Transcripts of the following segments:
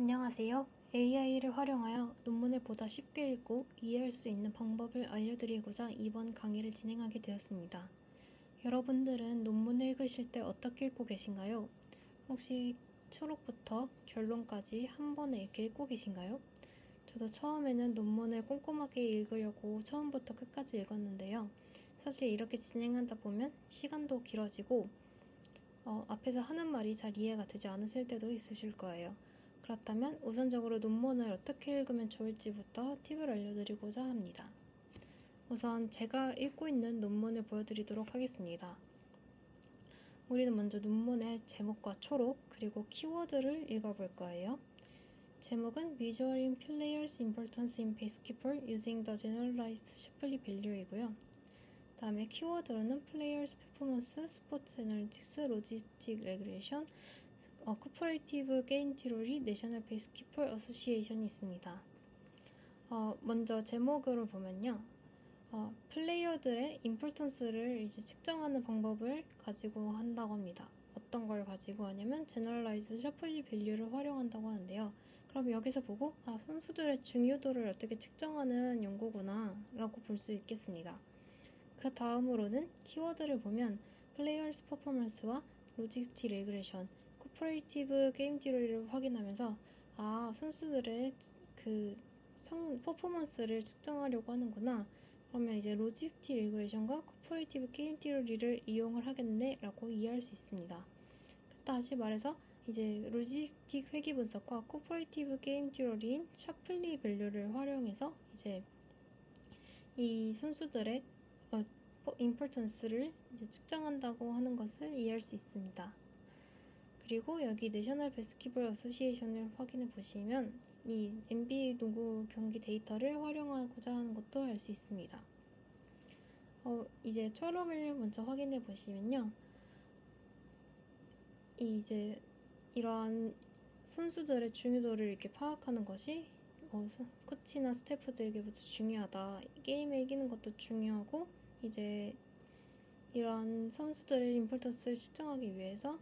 안녕하세요. AI를 활용하여 논문을 보다 쉽게 읽고 이해할 수 있는 방법을 알려드리고자 이번 강의를 진행하게 되었습니다. 여러분들은 논문을 읽으실 때 어떻게 읽고 계신가요? 혹시 초록부터 결론까지 한 번에 이렇게 읽고 계신가요? 저도 처음에는 논문을 꼼꼼하게 읽으려고 처음부터 끝까지 읽었는데요. 사실 이렇게 진행하다 보면 시간도 길어지고 앞에서 하는 말이 잘 이해가 되지 않으실 때도 있으실 거예요. 그렇다면 우선적으로 논문을 어떻게 읽으면 좋을지부터 팁을 알려드리고자 합니다. 우선 제가 읽고 있는 논문을 보여드리도록 하겠습니다. 우리는 먼저 논문의 제목과 초록 그리고 키워드를 읽어볼 거예요. 제목은 Measuring Players' Importance in Basketball Using the Generalized Shapley Value이고요. 다음에 키워드로는 Players' Performance, Sports Analytics, Logistic Regression, 코퍼레이티브 게임 티오리, 내셔널 베이스킷볼 어소시에이션이 있습니다. 먼저 제목으로 보면요. 플레이어들의 임포턴스를 이제 측정하는 방법을 가지고 한다고 합니다. 어떤 걸 가지고 하냐면 제너럴라이즈 셔플리 밸류를 활용한다고 하는데요. 그럼 여기서 보고 선수들의 중요도를 어떻게 측정하는 연구구나 라고 볼 수 있겠습니다. 그 다음으로는 키워드를 보면 플레이어스 퍼포먼스와 로지스틱 레그레션, 코퍼레이티브 게임 티오리를 확인하면서 선수들의 그 퍼포먼스를 측정하려고 하는구나. 그러면 이제 로지스틱 레그레션과 코퍼레이티브 게임 티오리를 이용을 하겠네 라고 이해할 수 있습니다. 다시 말해서 이제 로지스틱 회귀 분석과 코퍼레이티브 게임 티오리인 샤플리 밸류를 활용해서 이제 이 선수들의 임포턴스를 이제 측정한다고 하는 것을 이해할 수 있습니다. 그리고 여기 내셔널 베스킷볼 어소시에이션을 확인해 보시면 이 NBA 농구 경기 데이터를 활용하고자 하는 것도 알 수 있습니다. 이제 초록을 먼저 확인해 보시면요. 이제 이러한 선수들의 중요도를 이렇게 파악하는 것이 코치나 스태프들에게부터 중요하다. 게임에 이기는 것도 중요하고 이제 이러한 선수들의 임포턴스를 측정하기 위해서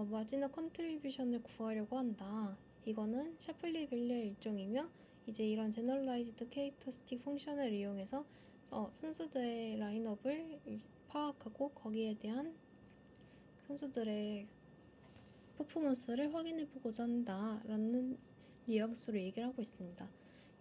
마지막 컨트리뷰션을 구하려고 한다. 이거는 샤플리 밸류의 일종이며 이제 이런 제너럴라이즈드 캐릭터스틱 펑션을 이용해서 선수들의 라인업을 파악하고 거기에 대한 선수들의 퍼포먼스를 확인해보고자 한다라는 뉘앙스로 얘기를 하고 있습니다.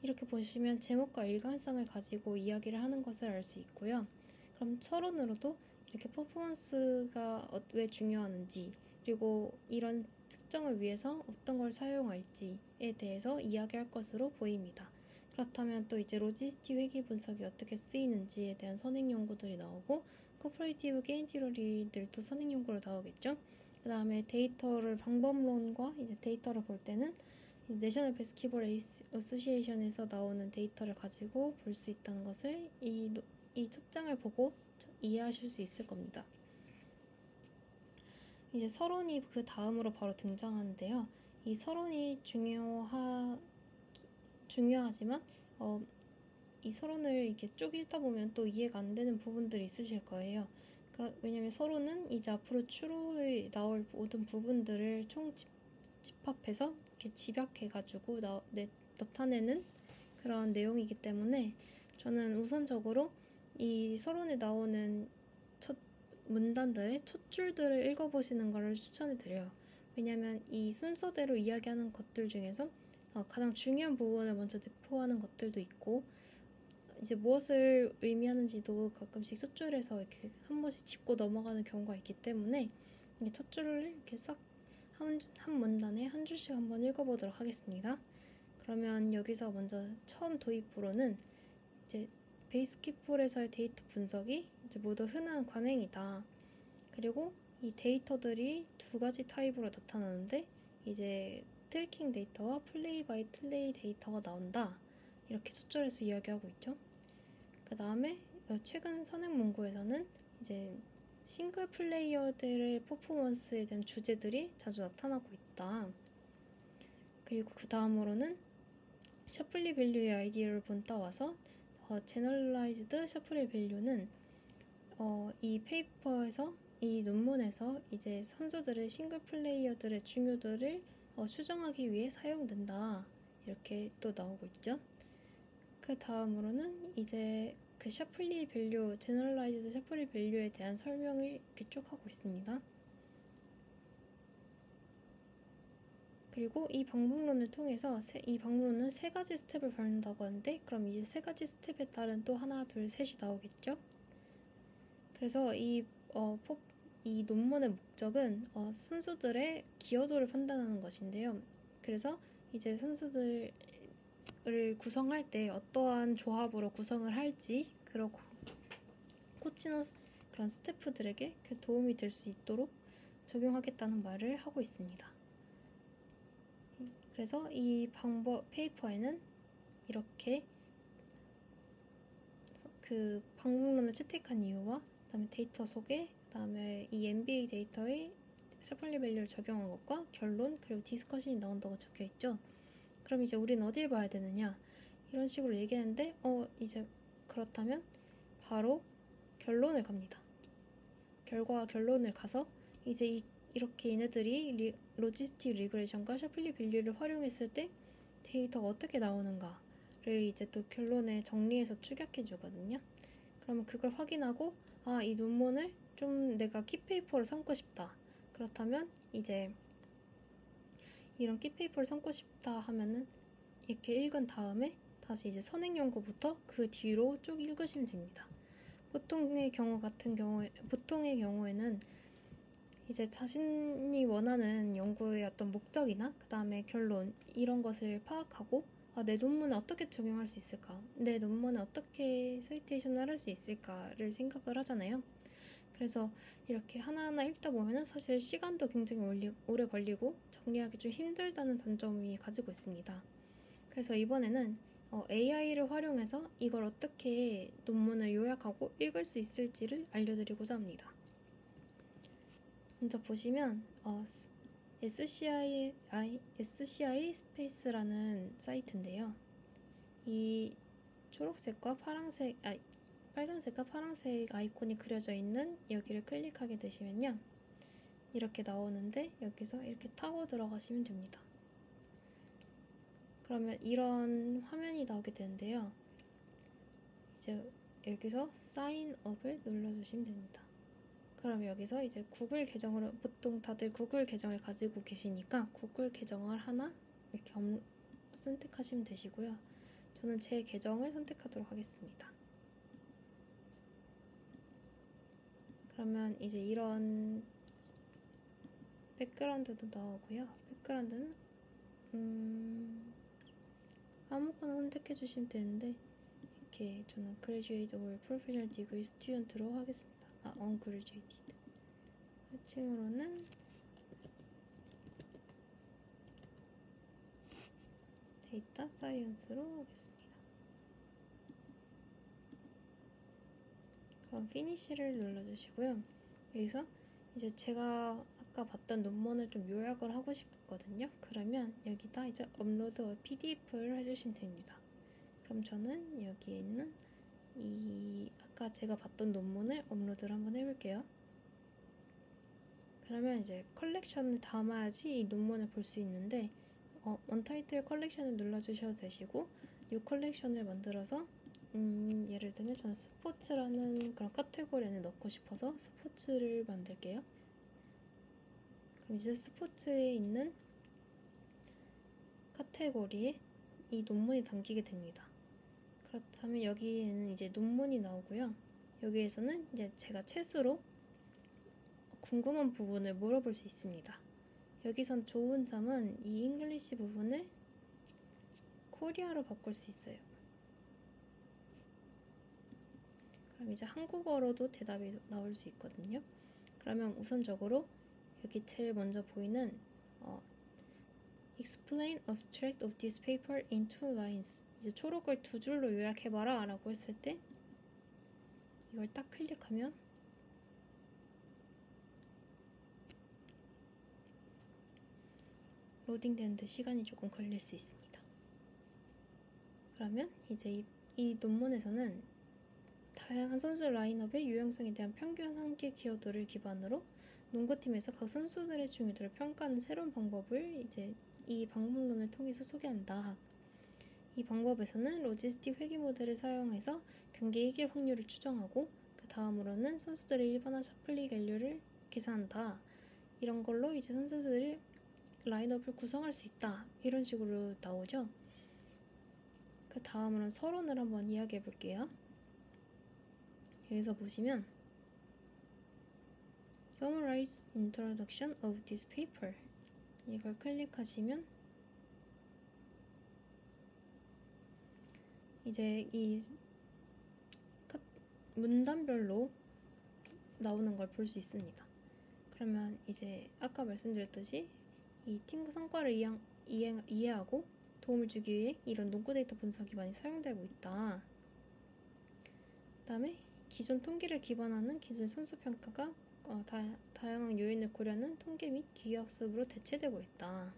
이렇게 보시면 제목과 일관성을 가지고 이야기를 하는 것을 알 수 있고요. 그럼 철론으로도 이렇게 퍼포먼스가 왜 중요하는지 그리고 이런 특정을 위해서 어떤 걸 사용할지에 대해서 이야기할 것으로 보입니다. 그렇다면 또 이제 로지스틱 회귀 분석이 어떻게 쓰이는지에 대한 선행 연구들이 나오고 코퍼레이티브 게임 티오리들도 선행 연구로 나오겠죠. 그 다음에 데이터를 방법론과 이제 데이터를 볼 때는 내셔널 베스킷볼 어소시에이션에서 나오는 데이터를 가지고 볼 수 있다는 것을 이 첫 장을 보고 이해하실 수 있을 겁니다. 이제 서론이 그 다음으로 바로 등장하는데요. 이 서론이 중요하지만 이 서론을 이렇게 쭉 읽다 보면 또 이해가 안 되는 부분들이 있으실 거예요. 왜냐면 서론은 이제 앞으로 추후에 나올 모든 부분들을 집합해서 이렇게 집약해가지고 나타내는 그런 내용이기 때문에 저는 우선적으로 이 서론에 나오는 첫 문단들의 첫 줄들을 읽어보시는 것을 추천해드려요. 왜냐면 이 순서대로 이야기하는 것들 중에서 가장 중요한 부분을 먼저 내포하는 것들도 있고 이제 무엇을 의미하는지도 가끔씩 숫줄에서 이렇게 한 번씩 짚고 넘어가는 경우가 있기 때문에 첫 줄을 이렇게 싹 한 문단에 한 줄씩 한번 읽어보도록 하겠습니다. 그러면 여기서 먼저 처음 도입부로는 이제 베이스킷볼에서의 데이터 분석이 이제 모두 흔한 관행이다. 그리고 이 데이터들이 두 가지 타입으로 나타나는데 이제 트래킹 데이터와 플레이 바이 플레이 데이터가 나온다. 이렇게 첫 줄에서 이야기하고 있죠. 그 다음에 최근 선행 문구에서는 이제 싱글 플레이어들의 퍼포먼스에 대한 주제들이 자주 나타나고 있다. 그리고 그 다음으로는 셔플리 밸류의 아이디어를 본따와서 제너럴라이즈드 셔플리 밸류는 이 페이퍼에서 이 논문에서 이제 선수들의 싱글 플레이어들의 중요도를 수정하기 위해 사용된다. 이렇게 또 나오고 있죠. 그 다음으로는 이제 그 샤플리 밸류, 제너럴라이즈드 샤플리 밸류에 대한 설명을 이렇게 쭉 하고 있습니다. 그리고 이 방법론을 통해서 이 방법론은 세 가지 스텝을 밟는다고 하는데, 그럼 이제 세 가지 스텝에 따른 또 하나, 둘, 셋이 나오겠죠? 그래서 이 논문의 목적은 선수들의 기여도를 판단하는 것인데요. 그래서 이제 선수들을 구성할 때 어떠한 조합으로 구성을 할지, 그리고 코치나 그런 스태프들에게 도움이 될 수 있도록 적용하겠다는 말을 하고 있습니다. 그래서 이 페이퍼에는 이렇게 그 방법론을 채택한 이유와 그다음에 데이터 소개, 그다음에 이 NBA 데이터의 샤플리 밸류를 적용한 것과 결론, 그리고 디스커션이 나온다고 적혀 있죠. 그럼 이제 우리는 어딜 봐야 되느냐? 이런 식으로 얘기하는데 이제 그렇다면 바로 결론을 갑니다. 결론을 가서 이제 이렇게 얘네들이 로지스틱 리그레이션과 샤플리 밸류를 활용했을 때 데이터가 어떻게 나오는가를 이제 또 결론에 정리해서 축약해 주거든요. 그러면 그걸 확인하고 이 논문을 좀 내가 키페이퍼로 삼고 싶다. 그렇다면 이제 이런 키페이퍼를 삼고 싶다 하면은 이렇게 읽은 다음에 다시 이제 선행 연구부터 그 뒤로 쭉 읽으시면 됩니다. 보통의 경우에는 이제 자신이 원하는 연구의 어떤 목적이나 그 다음에 결론 이런 것을 파악하고 내 논문에 어떻게 적용할 수 있을까, 내 논문에 어떻게 사이테이션을 할 수 있을까를 생각을 하잖아요. 그래서 이렇게 하나하나 읽다 보면은 사실 시간도 굉장히 오래 걸리고 정리하기 좀 힘들다는 단점이 가지고 있습니다. 그래서 이번에는 AI를 활용해서 이걸 어떻게 논문을 요약하고 읽을 수 있을지를 알려드리고자 합니다. 먼저 보시면 SCI 스페이스라는 사이트인데요. 이 빨간색과 파란색 아이콘이 그려져 있는 여기를 클릭하게 되시면요, 이렇게 나오는데 여기서 이렇게 타고 들어가시면 됩니다. 그러면 이런 화면이 나오게 되는데요. 이제 여기서 사인업을 눌러주시면 됩니다. 그럼 여기서 이제 구글 계정으로, 보통 다들 구글 계정을 가지고 계시니까 구글 계정을 하나 이렇게 선택하시면 되시고요. 저는 제 계정을 선택하도록 하겠습니다. 그러면 이제 이런 백그라운드도 나오고요. 백그라운드는 아무거나 선택해 주시면 되는데, 이렇게 저는 Graduate or Professional Degree Student로 하겠습니다. Ungraduated. 1층으로는 데이터 사이언스로 하겠습니다. 그럼 피니쉬를 눌러주시고요. 여기서 이제 제가 아까 봤던 논문을 좀 요약을 하고 싶거든요. 그러면 여기다 이제 업로드 PDF를 해주시면 됩니다. 그럼 저는 여기에 있는 아까 제가 봤던 논문을 업로드를 한번 해볼게요. 그러면 이제 컬렉션을 담아야지 이 논문을 볼 수 있는데, 원타이틀 컬렉션을 눌러주셔도 되시고, 이 컬렉션을 만들어서 예를 들면 저는 스포츠라는 그런 카테고리 안에 넣고 싶어서 스포츠를 만들게요. 그럼 이제 스포츠에 있는 카테고리에 이 논문이 담기게 됩니다. 그렇다면 여기에는 이제 논문이 나오고요. 여기에서는 이제 제가 챗으로 궁금한 부분을 물어볼 수 있습니다. 여기선 좋은 점은 이 잉글리시 부분을 코리아로 바꿀 수 있어요. 그럼 이제 한국어로도 대답이 나올 수 있거든요. 그러면 우선적으로 여기 제일 먼저 보이는 Explain abstract of this paper in 2 lines. 이제 초록을 2줄로 요약해봐라 라고 했을 때 이걸 딱 클릭하면 로딩되는데 시간이 조금 걸릴 수 있습니다. 그러면 이제 이 논문에서는 다양한 선수 라인업의 유용성에 대한 평균 한계 키워드를 기반으로 농구팀에서 각 선수들의 중요도를 평가하는 새로운 방법을 이제 이 방법론을 통해서 소개한다. 이 방법에서는 로지스틱 회귀 모델을 사용해서 경기 이길 확률을 추정하고 그 다음으로는 선수들의 일반화 샤플리 밸류를 계산한다. 이런 걸로 이제 선수들이 라인업을 구성할 수 있다. 이런 식으로 나오죠. 그 다음으로는 서론을 한번 이야기해 볼게요. 여기서 보시면 Summarize Introduction of this paper 이걸 클릭하시면 이제 이 문단별로 나오는 걸 볼 수 있습니다. 그러면 이제 아까 말씀드렸듯이 이 팀 성과를 이해하고 도움을 주기 위해 이런 농구 데이터 분석이 많이 사용되고 있다. 그 다음에 기존 통계를 기반하는 기존 선수 평가가 다양한 요인을 고려하는 통계 및 기계학습으로 대체되고 있다.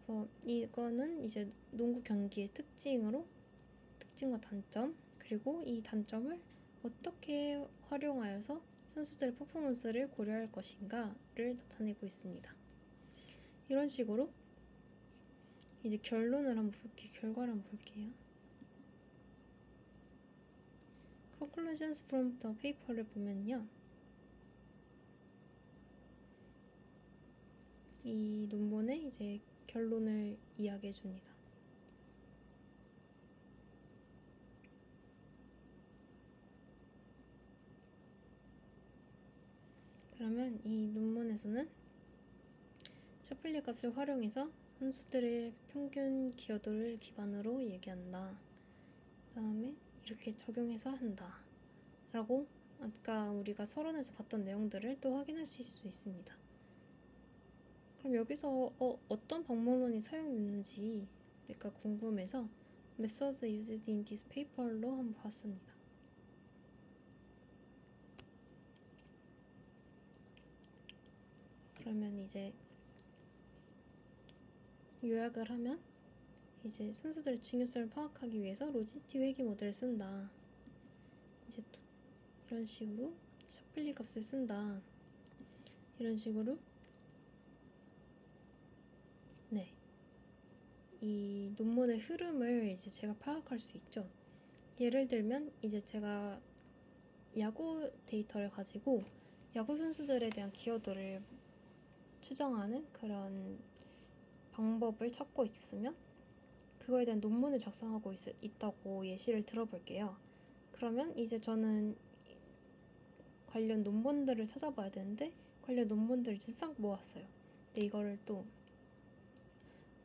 그래서 이거는 이제 농구 경기의 특징과 단점, 그리고 이 단점을 어떻게 활용하여서 선수들의 퍼포먼스를 고려할 것인가를 나타내고 있습니다. 이런 식으로 이제 결과를 한번 볼게요. Conclusions from the paper를 보면요. 이 논문의 이제 결론을 이야기해 줍니다. 그러면 이 논문에서는 샤플리 값을 활용해서 선수들의 평균 기여도를 기반으로 얘기한다. 그 다음에 이렇게 적용해서 한다. 라고 아까 우리가 서론에서 봤던 내용들을 또 확인할 수 있습니다. 그럼 여기서 어떤 방법론이 사용됐는지 우리가 궁금해서 Methods used in this paper로 한번 봤습니다. 그러면 이제 요약을 하면 이제 선수들의 중요성을 파악하기 위해서 로지스틱 회귀 모델을 쓴다. 이제 또 이런 식으로 샤플리 값을 쓴다. 이런 식으로 이 논문의 흐름을 이제 제가 파악할 수 있죠. 예를 들면 이제 제가 야구 데이터를 가지고 야구 선수들에 대한 기여도를 추정하는 그런 방법을 찾고 있으면 그거에 대한 논문을 작성하고 있다고 예시를 들어볼게요. 그러면 이제 저는 관련 논문들을 찾아봐야 되는데 관련 논문들을 이제 싹 모았어요. 근데 이거를 또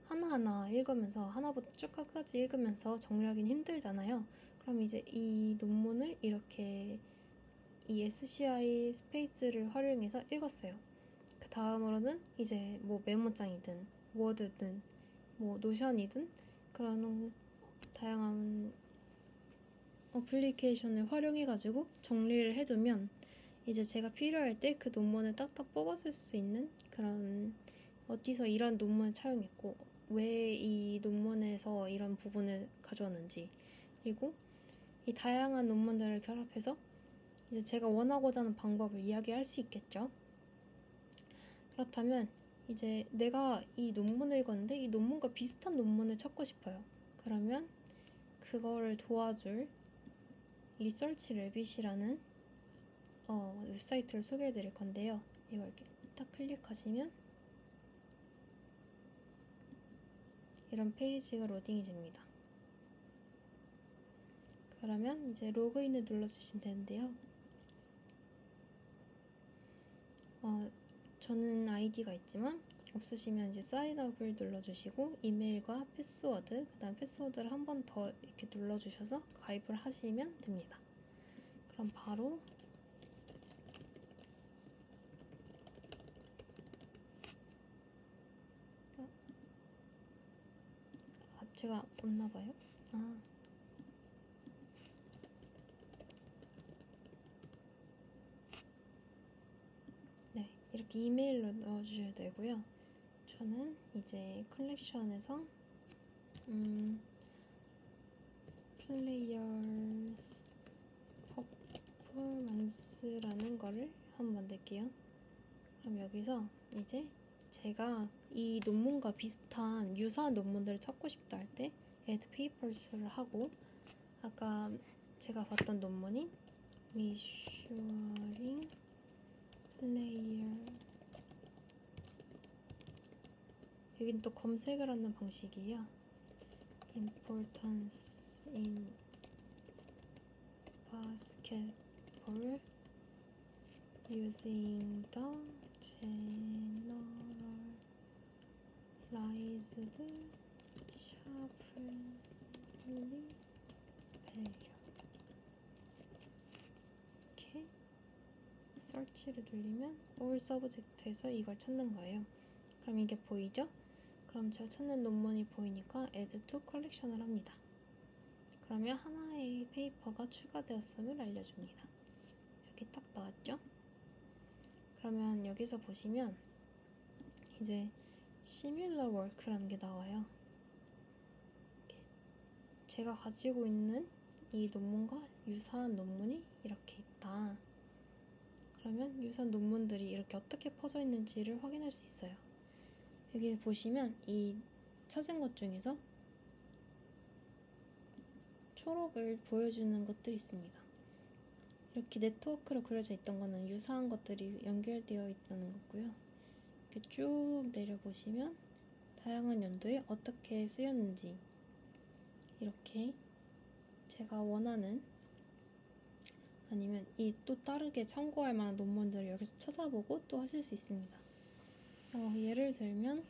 하나하나 읽으면서 하나부터 쭉 끝까지 읽으면서 정리하기는 힘들잖아요. 그럼 이제 이 논문을 이렇게 이 SCI 스페이스를 활용해서 읽었어요. 그 다음으로는 이제 뭐 메모장이든 워드든 뭐 노션이든 그런 다양한 어플리케이션을 활용해가지고 정리를 해두면 이제 제가 필요할 때 그 논문을 딱딱 뽑아 쓸 수 있는 그런 어디서 이런 논문을 차용했고 왜 이 논문에서 이런 부분을 가져왔는지 그리고 이 다양한 논문들을 결합해서 이제 제가 원하고자 하는 방법을 이야기할 수 있겠죠. 그렇다면 이제 내가 이 논문을 읽었는데 이 논문과 비슷한 논문을 찾고 싶어요. 그러면 그거를 도와줄 리서치 래빗이라는 웹사이트를 소개해 드릴 건데요. 이걸 이렇게 딱 클릭하시면 이런 페이지가 로딩이 됩니다. 그러면 이제 로그인을 눌러주시면 되는데요. 저는 아이디가 있지만 없으시면 이제 사인업을 눌러주시고 이메일과 패스워드, 그 다음 패스워드를 한 번 더 이렇게 눌러주셔서 가입을 하시면 됩니다. 그럼 바로 제가 없나봐요. 네, 이렇게 이메일로 넣어주셔야 되고요. 저는 이제 컬렉션에서 플레이어스 퍼포먼스라는 거를 한번 만들게요. 그럼 여기서 이제 제가 이 논문과 비슷한 유사한 논문들을 찾고 싶다 할 때 add papers를 하고, 아까 제가 봤던 논문인 measuring player, 여긴 또 검색을 하는 방식이에요. importance in basketball using the generalized Shapley value. 이렇게 서치를 돌리면 all subject에서 이걸 찾는 거예요. 그럼 이게 보이죠? 그럼 제가 찾는 논문이 보이니까 add to collection을 합니다. 그러면 하나의 페이퍼가 추가되었음을 알려줍니다. 여기 딱 나왔죠? 그러면 여기서 보시면 이제 similar work라는 게 나와요. 이렇게 제가 가지고 있는 이 논문과 유사한 논문이 이렇게 있다. 그러면 유사한 논문들이 이렇게 어떻게 퍼져 있는지를 확인할 수 있어요. 여기 보시면 이 찾은 것 중에서 초록을 보여주는 것들이 있습니다. 이렇게 네트워크로 그려져 있던 거는 유사한 것들이 연결되어 있다는 거고요. 이렇게 쭉 내려보시면 다양한 연도에 어떻게 쓰였는지, 이렇게 제가 원하는 아니면 이 또 다르게 참고할 만한 논문들을 여기서 찾아보고 또 하실 수 있습니다. 예를 들면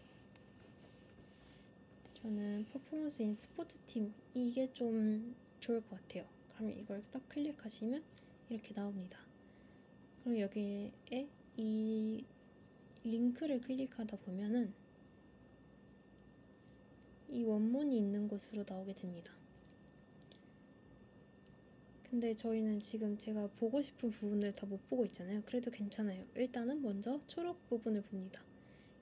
저는 퍼포먼스 인 스포츠 팀, 이게 좀 좋을 것 같아요. 그러면 이걸 딱 클릭하시면 이렇게 나옵니다. 그럼 여기에 이 링크를 클릭하다 보면은 이 원문이 있는 곳으로 나오게 됩니다. 근데 저희는 지금 제가 보고 싶은 부분을 다 못 보고 있잖아요. 그래도 괜찮아요. 일단은 먼저 초록 부분을 봅니다.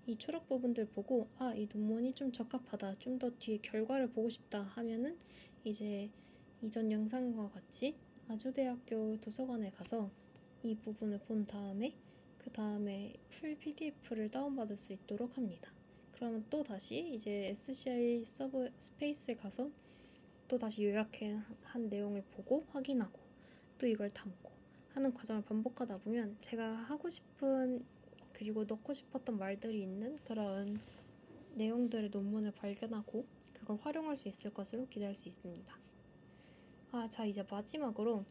이 초록 부분들 보고 이 논문이 좀 적합하다, 좀 더 뒤에 결과를 보고 싶다 하면은 이제 이전 영상과 같이 아주대학교 도서관에 가서 이 부분을 본 다음에 그 다음에 풀 PDF를 다운받을 수 있도록 합니다. 그러면 또 다시 이제 SCI 서브 스페이스에 가서 또 다시 요약한 내용을 보고 확인하고 또 이걸 담고 하는 과정을 반복하다 보면 제가 하고 싶은 그리고 넣고 싶었던 말들이 있는 그런 내용들의 논문을 발견하고 그걸 활용할 수 있을 것으로 기대할 수 있습니다. 자, 이제 마지막으로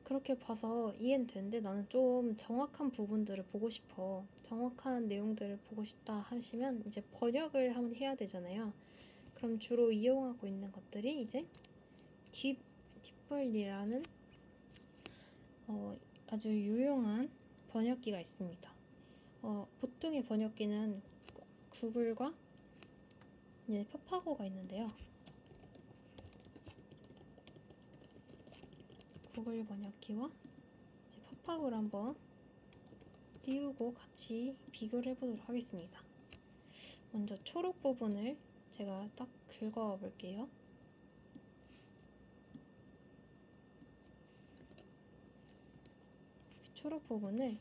그렇게 봐서 이해는 되는데 나는 좀 정확한 부분들을 보고 싶어, 정확한 내용들을 보고 싶다 하시면 이제 번역을 한번 해야 되잖아요. 그럼 주로 이용하고 있는 것들이 이제 딥블리라는 아주 유용한 번역기가 있습니다. 보통의 번역기는 구글과 이제 파파고가 있는데요. 구글 번역기와 이제 파파고를 한번 띄우고 같이 비교를 해보도록 하겠습니다. 먼저 초록 부분을 제가 딱 긁어 볼게요. 초록 부분을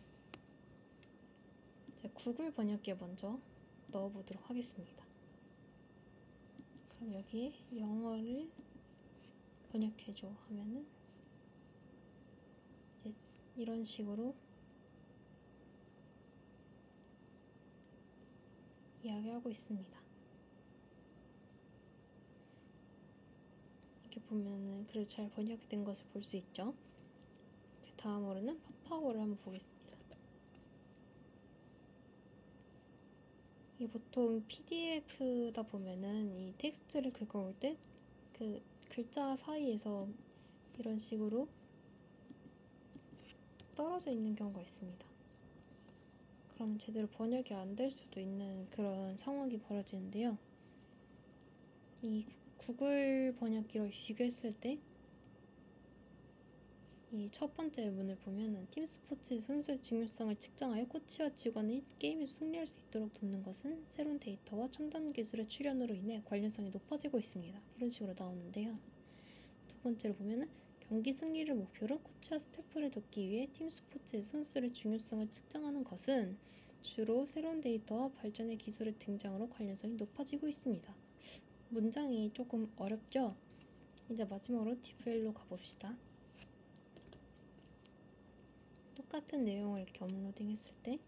구글 번역기에 먼저 넣어보도록 하겠습니다. 그럼 여기에 영어를 번역해줘 하면은 이제 이런 식으로 이야기하고 있습니다. 이렇게 보면은 그래도 잘 번역이 된 것을 볼 수 있죠. 다음으로는 파파고를 한번 보겠습니다. 이게 보통 PDF다 보면은 이 텍스트를 긁어올 때 그 글자 사이에서 이런 식으로 떨어져 있는 경우가 있습니다. 그러면 제대로 번역이 안 될 수도 있는 그런 상황이 벌어지는데요. 이 구글 번역기로 비교했을 때 이 첫 번째 문을 보면은 팀 스포츠 선수의 중요성을 측정하여 코치와 직원이 게임에서 승리할 수 있도록 돕는 것은 새로운 데이터와 첨단 기술의 출현으로 인해 관련성이 높아지고 있습니다. 이런 식으로 나오는데요. 두 번째로 보면은 경기 승리를 목표로 코치와 스태프를 돕기 위해 팀 스포츠의 선수들의 중요성을 측정하는 것은 주로 새로운 데이터와 발전의 기술의 등장으로 관련성이 높아지고 있습니다. 문장이 조금 어렵죠? 이제 마지막으로 딥웰로 가봅시다. 똑같은 내용을 이렇게 업로딩 했을 때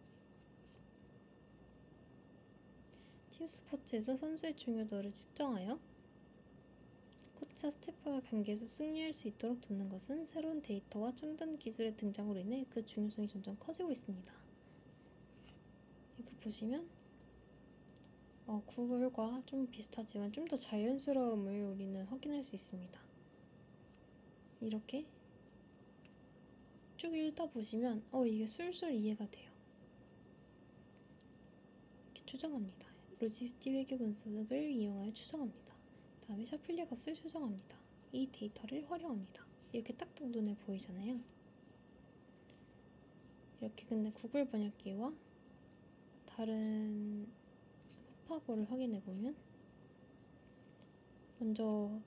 팀 스포츠에서 선수의 중요도를 측정하여 코치와 스태프가 경기에서 승리할 수 있도록 돕는 것은 새로운 데이터와 첨단 기술의 등장으로 인해 그 중요성이 점점 커지고 있습니다. 이렇게 보시면 구글과 좀 비슷하지만 좀 더 자연스러움을 우리는 확인할 수 있습니다. 이렇게 쭉 읽다 보시면 이게 술술 이해가 돼요. 이렇게 추정합니다. 로지스티 회계 분석을 이용하여 추정합니다. 다음에 샤필리 값을 추정합니다. 이 데이터를 활용합니다. 이렇게 딱딱 눈에 보이잖아요. 이렇게 근데 구글 번역기와 다른 파파고를 확인해 보면 먼저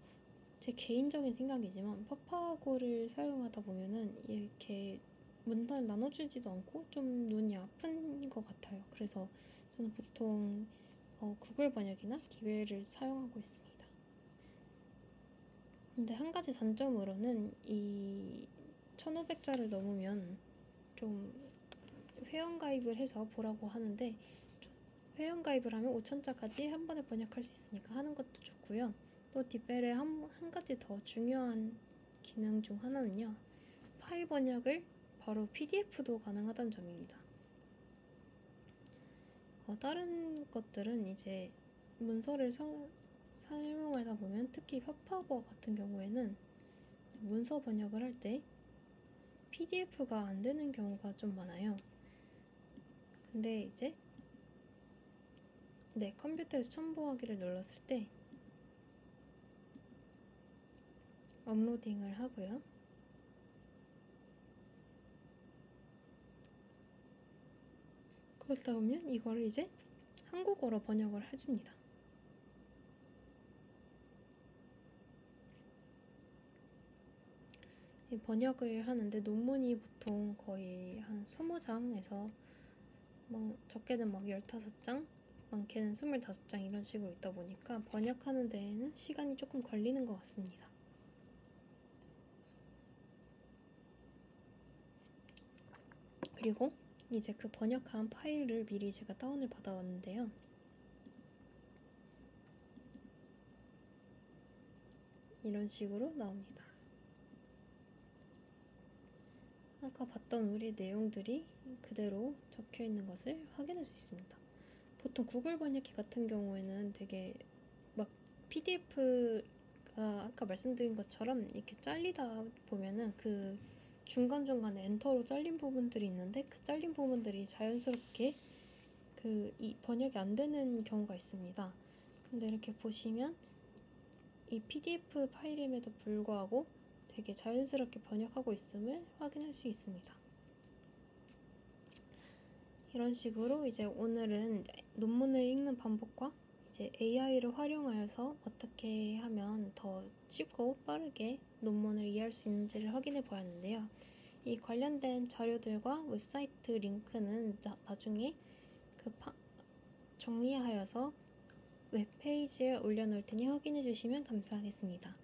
제 개인적인 생각이지만 파파고를 사용하다 보면은 이렇게 문단을 나눠주지도 않고 좀 눈이 아픈 것 같아요. 그래서 저는 보통 구글 번역이나 디웰을 사용하고 있습니다. 근데 한 가지 단점으로는 이 1500자를 넘으면 좀 회원가입을 해서 보라고 하는데 회원가입을 하면 5000자까지 한 번에 번역할 수 있으니까 하는 것도 좋고요. 또 딥벨의 한 가지 더 중요한 기능 중 하나는요. 파일 번역을 바로 PDF도 가능하다는 점입니다. 다른 것들은 이제 문서를 사용하다 보면 특히 파파고 같은 경우에는 문서 번역을 할 때 PDF가 안 되는 경우가 좀 많아요. 근데 이제 컴퓨터에서 첨부하기를 눌렀을 때 업로딩을 하고요. 그러다 보면 이거를 이제 한국어로 번역을 해줍니다. 번역을 하는데 논문이 보통 거의 한 20장에서 적게는 15장, 많게는 25장 이런 식으로 있다 보니까 번역하는 데에는 시간이 조금 걸리는 것 같습니다. 그리고 이제 그 번역한 파일을 미리 제가 다운을 받아왔는데요. 이런 식으로 나옵니다. 아까 봤던 우리 내용들이 그대로 적혀 있는 것을 확인할 수 있습니다. 보통 구글 번역기 같은 경우에는 되게 PDF가 아까 말씀드린 것처럼 이렇게 잘리다 보면은 그 중간중간에 엔터로 잘린 부분들이 있는데 그 잘린 부분들이 자연스럽게 이 번역이 안 되는 경우가 있습니다. 근데 이렇게 보시면 이 PDF 파일임에도 불구하고 되게 자연스럽게 번역하고 있음을 확인할 수 있습니다. 이런 식으로 이제 오늘은 논문을 읽는 방법과 이제 AI를 활용하여서 어떻게 하면 더 쉽고 빠르게 논문을 이해할 수 있는지를 확인해 보았는데요. 이 관련된 자료들과 웹사이트 링크는 나중에 정리하여서 웹페이지에 올려놓을 테니 확인해 주시면 감사하겠습니다.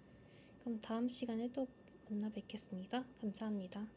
그럼 다음 시간에 또 만나 뵙겠습니다. 감사합니다.